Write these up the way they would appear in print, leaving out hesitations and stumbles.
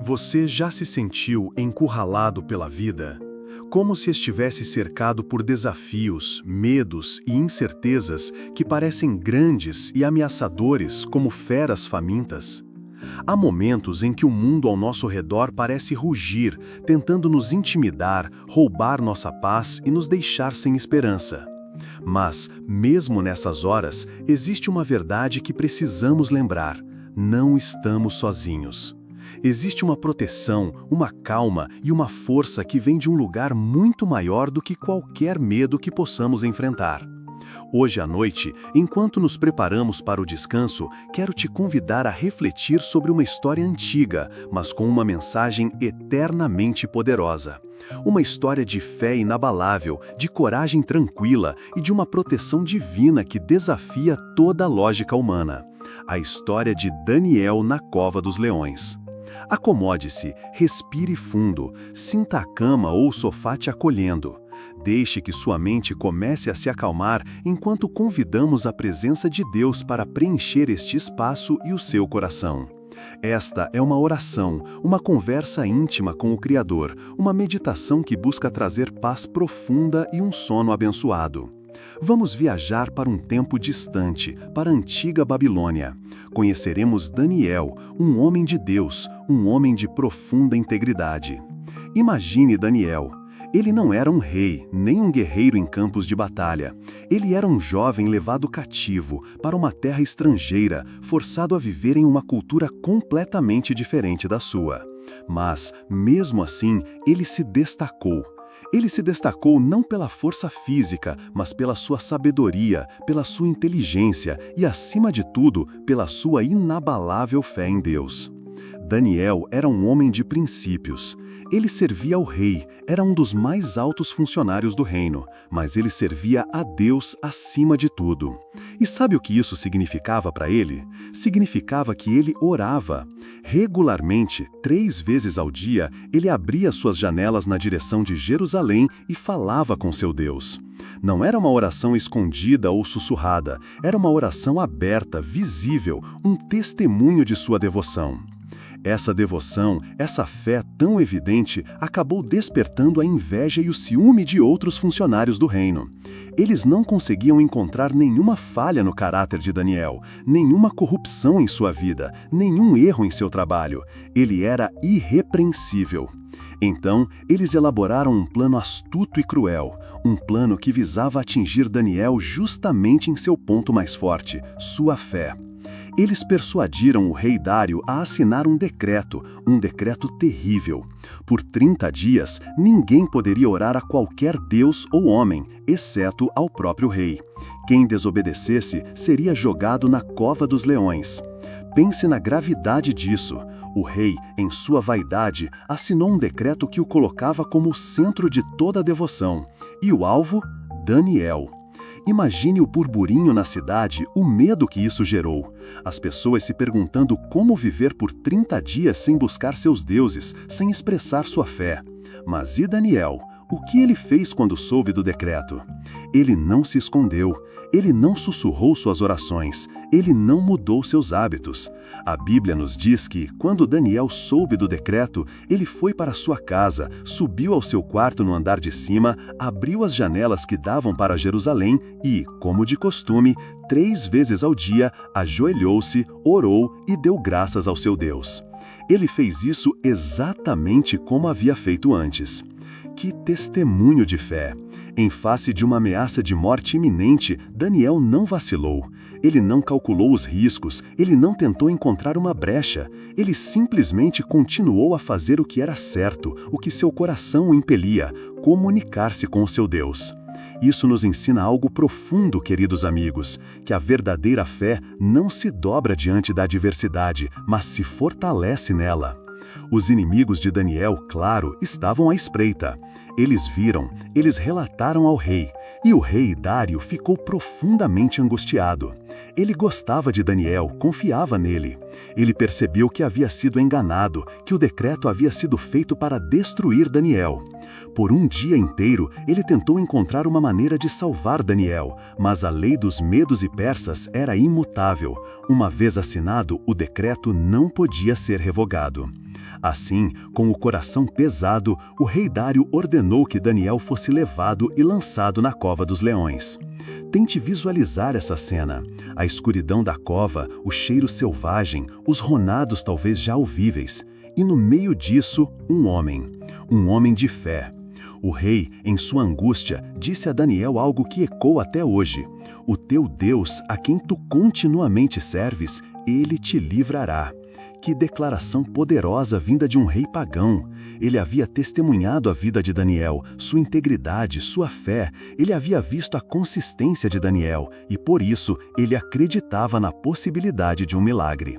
Você já se sentiu encurralado pela vida? Como se estivesse cercado por desafios, medos e incertezas que parecem grandes e ameaçadores como feras famintas? Há momentos em que o mundo ao nosso redor parece rugir, tentando nos intimidar, roubar nossa paz e nos deixar sem esperança. Mas, mesmo nessas horas, existe uma verdade que precisamos lembrar: não estamos sozinhos. Existe uma proteção, uma calma e uma força que vem de um lugar muito maior do que qualquer medo que possamos enfrentar. Hoje à noite, enquanto nos preparamos para o descanso, quero te convidar a refletir sobre uma história antiga, mas com uma mensagem eternamente poderosa. Uma história de fé inabalável, de coragem tranquila e de uma proteção divina que desafia toda a lógica humana. A história de Daniel na Cova dos Leões. Acomode-se, respire fundo, sinta a cama ou o sofá te acolhendo. Deixe que sua mente comece a se acalmar enquanto convidamos a presença de Deus para preencher este espaço e o seu coração. Esta é uma oração, uma conversa íntima com o Criador, uma meditação que busca trazer paz profunda e um sono abençoado. Vamos viajar para um tempo distante, para a antiga Babilônia. Conheceremos Daniel, um homem de Deus, um homem de profunda integridade. Imagine Daniel. Ele não era um rei, nem um guerreiro em campos de batalha. Ele era um jovem levado cativo para uma terra estrangeira, forçado a viver em uma cultura completamente diferente da sua. Mas, mesmo assim, ele se destacou. Ele se destacou não pela força física, mas pela sua sabedoria, pela sua inteligência e, acima de tudo, pela sua inabalável fé em Deus. Daniel era um homem de princípios. Ele servia ao rei, era um dos mais altos funcionários do reino, mas ele servia a Deus acima de tudo. E sabe o que isso significava para ele? Significava que ele orava. Regularmente, 3 vezes ao dia, ele abria suas janelas na direção de Jerusalém e falava com seu Deus. Não era uma oração escondida ou sussurrada, era uma oração aberta, visível, um testemunho de sua devoção. Essa devoção, essa fé tão evidente, acabou despertando a inveja e o ciúme de outros funcionários do reino. Eles não conseguiam encontrar nenhuma falha no caráter de Daniel, nenhuma corrupção em sua vida, nenhum erro em seu trabalho. Ele era irrepreensível. Então, eles elaboraram um plano astuto e cruel, um plano que visava atingir Daniel justamente em seu ponto mais forte, sua fé. Eles persuadiram o rei Dário a assinar um decreto terrível. Por 30 dias, ninguém poderia orar a qualquer deus ou homem, exceto ao próprio rei. Quem desobedecesse seria jogado na cova dos leões. Pense na gravidade disso. O rei, em sua vaidade, assinou um decreto que o colocava como o centro de toda a devoção. E o alvo? Daniel. Imagine o burburinho na cidade, o medo que isso gerou. As pessoas se perguntando como viver por 30 dias sem buscar seus deuses, sem expressar sua fé. Mas e Daniel? O que ele fez quando soube do decreto? Ele não se escondeu, ele não sussurrou suas orações, ele não mudou seus hábitos. A Bíblia nos diz que, quando Daniel soube do decreto, ele foi para sua casa, subiu ao seu quarto no andar de cima, abriu as janelas que davam para Jerusalém e, como de costume, 3 vezes ao dia, ajoelhou-se, orou e deu graças ao seu Deus. Ele fez isso exatamente como havia feito antes. Que testemunho de fé! Em face de uma ameaça de morte iminente, Daniel não vacilou. Ele não calculou os riscos, ele não tentou encontrar uma brecha. Ele simplesmente continuou a fazer o que era certo, o que seu coração o impelia, comunicar-se com o seu Deus. Isso nos ensina algo profundo, queridos amigos, que a verdadeira fé não se dobra diante da adversidade, mas se fortalece nela. Os inimigos de Daniel, claro, estavam à espreita. Eles viram, eles relataram ao rei, e o rei Dário ficou profundamente angustiado. Ele gostava de Daniel, confiava nele. Ele percebeu que havia sido enganado, que o decreto havia sido feito para destruir Daniel. Por um dia inteiro, ele tentou encontrar uma maneira de salvar Daniel, mas a lei dos medos e persas era imutável. Uma vez assinado, o decreto não podia ser revogado. Assim, com o coração pesado, o rei Dário ordenou que Daniel fosse levado e lançado na cova dos leões. Tente visualizar essa cena. A escuridão da cova, o cheiro selvagem, os ronados talvez já ouvíveis. E no meio disso, um homem de fé. O rei, em sua angústia, disse a Daniel algo que ecoa até hoje: o teu Deus, a quem tu continuamente serves, ele te livrará. Que declaração poderosa vinda de um rei pagão! Ele havia testemunhado a vida de Daniel, sua integridade, sua fé. Ele havia visto a consistência de Daniel e, por isso, ele acreditava na possibilidade de um milagre.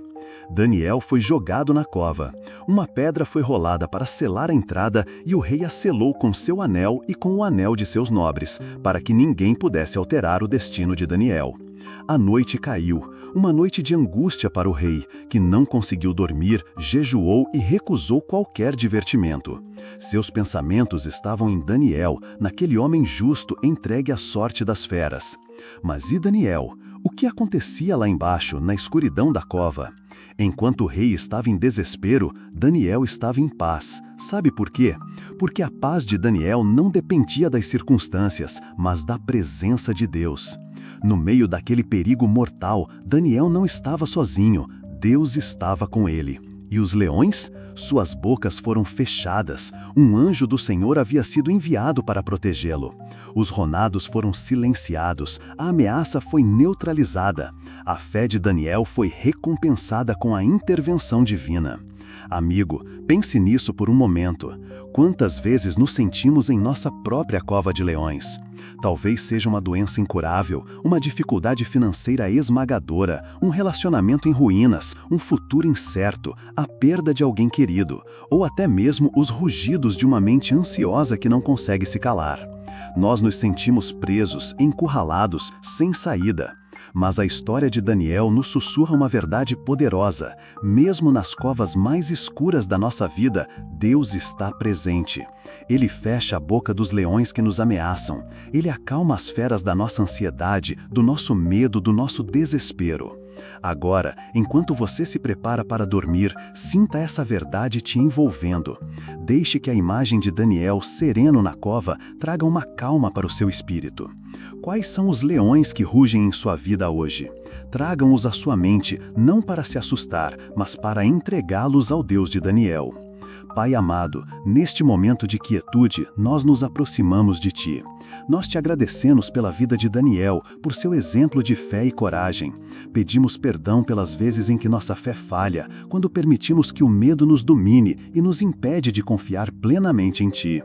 Daniel foi jogado na cova. Uma pedra foi rolada para selar a entrada e o rei a selou com seu anel e com o anel de seus nobres, para que ninguém pudesse alterar o destino de Daniel. A noite caiu, uma noite de angústia para o rei, que não conseguiu dormir, jejuou e recusou qualquer divertimento. Seus pensamentos estavam em Daniel, naquele homem justo entregue à sorte das feras. Mas e Daniel? O que acontecia lá embaixo, na escuridão da cova? Enquanto o rei estava em desespero, Daniel estava em paz. Sabe por quê? Porque a paz de Daniel não dependia das circunstâncias, mas da presença de Deus. No meio daquele perigo mortal, Daniel não estava sozinho, Deus estava com ele. E os leões? Suas bocas foram fechadas. Um anjo do Senhor havia sido enviado para protegê-lo. Os ronados foram silenciados, a ameaça foi neutralizada. A fé de Daniel foi recompensada com a intervenção divina. Amigo, pense nisso por um momento. Quantas vezes nos sentimos em nossa própria cova de leões? Talvez seja uma doença incurável, uma dificuldade financeira esmagadora, um relacionamento em ruínas, um futuro incerto, a perda de alguém querido, ou até mesmo os rugidos de uma mente ansiosa que não consegue se calar. Nós nos sentimos presos, encurralados, sem saída. Mas a história de Daniel nos sussurra uma verdade poderosa. Mesmo nas covas mais escuras da nossa vida, Deus está presente. Ele fecha a boca dos leões que nos ameaçam. Ele acalma as feras da nossa ansiedade, do nosso medo, do nosso desespero. Agora, enquanto você se prepara para dormir, sinta essa verdade te envolvendo. Deixe que a imagem de Daniel sereno na cova traga uma calma para o seu espírito. Quais são os leões que rugem em sua vida hoje? Tragam-os à sua mente, não para se assustar, mas para entregá-los ao Deus de Daniel. Pai amado, neste momento de quietude, nós nos aproximamos de Ti. Nós te agradecemos pela vida de Daniel, por seu exemplo de fé e coragem. Pedimos perdão pelas vezes em que nossa fé falha, quando permitimos que o medo nos domine e nos impede de confiar plenamente em Ti.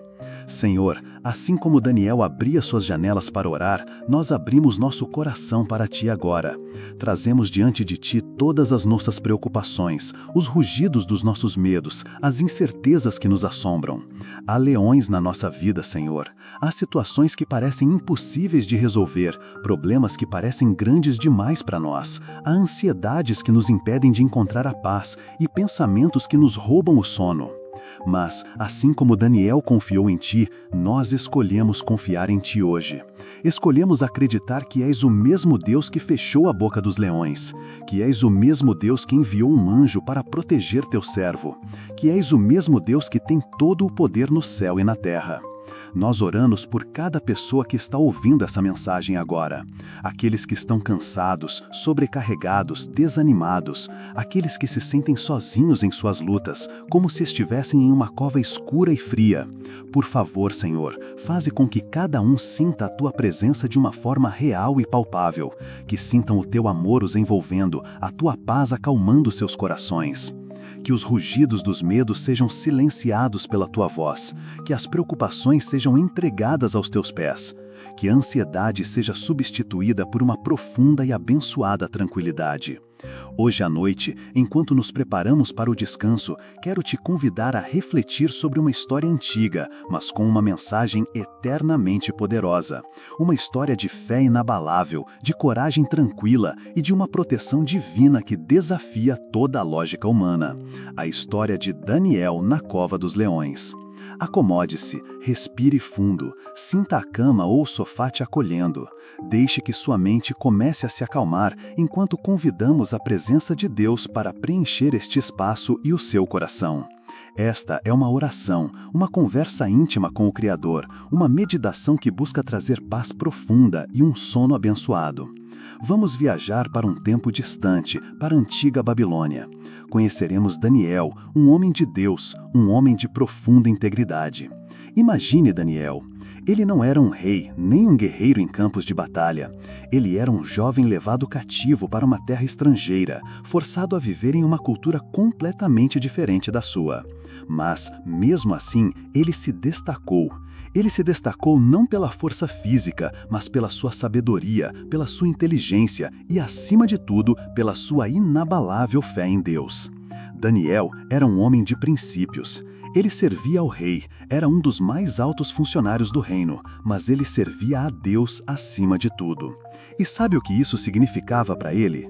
Senhor, assim como Daniel abria suas janelas para orar, nós abrimos nosso coração para Ti agora. Trazemos diante de Ti todas as nossas preocupações, os rugidos dos nossos medos, as incertezas que nos assombram. Há leões na nossa vida, Senhor. Há situações que parecem impossíveis de resolver, problemas que parecem grandes demais para nós. Há ansiedades que nos impedem de encontrar a paz e pensamentos que nos roubam o sono. Mas, assim como Daniel confiou em Ti, nós escolhemos confiar em Ti hoje. Escolhemos acreditar que és o mesmo Deus que fechou a boca dos leões, que és o mesmo Deus que enviou um anjo para proteger Teu servo, que és o mesmo Deus que tem todo o poder no céu e na terra. Nós oramos por cada pessoa que está ouvindo essa mensagem agora. Aqueles que estão cansados, sobrecarregados, desanimados. Aqueles que se sentem sozinhos em suas lutas, como se estivessem em uma cova escura e fria. Por favor, Senhor, faze com que cada um sinta a Tua presença de uma forma real e palpável. Que sintam o Teu amor os envolvendo, a Tua paz acalmando seus corações. Que os rugidos dos medos sejam silenciados pela Tua voz, que as preocupações sejam entregadas aos Teus pés, que a ansiedade seja substituída por uma profunda e abençoada tranquilidade. Hoje à noite, enquanto nos preparamos para o descanso, quero te convidar a refletir sobre uma história antiga, mas com uma mensagem eternamente poderosa. Uma história de fé inabalável, de coragem tranquila e de uma proteção divina que desafia toda a lógica humana. A história de Daniel na cova dos leões. Acomode-se, respire fundo, sinta a cama ou o sofá te acolhendo. Deixe que sua mente comece a se acalmar enquanto convidamos a presença de Deus para preencher este espaço e o seu coração. Esta é uma oração, uma conversa íntima com o Criador, uma meditação que busca trazer paz profunda e um sono abençoado. Vamos viajar para um tempo distante, para a antiga Babilônia. Conheceremos Daniel, um homem de Deus, um homem de profunda integridade. Imagine Daniel. Ele não era um rei, nem um guerreiro em campos de batalha. Ele era um jovem levado cativo para uma terra estrangeira, forçado a viver em uma cultura completamente diferente da sua. Mas, mesmo assim, ele se destacou. Ele se destacou não pela força física, mas pela sua sabedoria, pela sua inteligência e, acima de tudo, pela sua inabalável fé em Deus. Daniel era um homem de princípios. Ele servia ao rei, era um dos mais altos funcionários do reino, mas ele servia a Deus acima de tudo. E sabe o que isso significava para ele?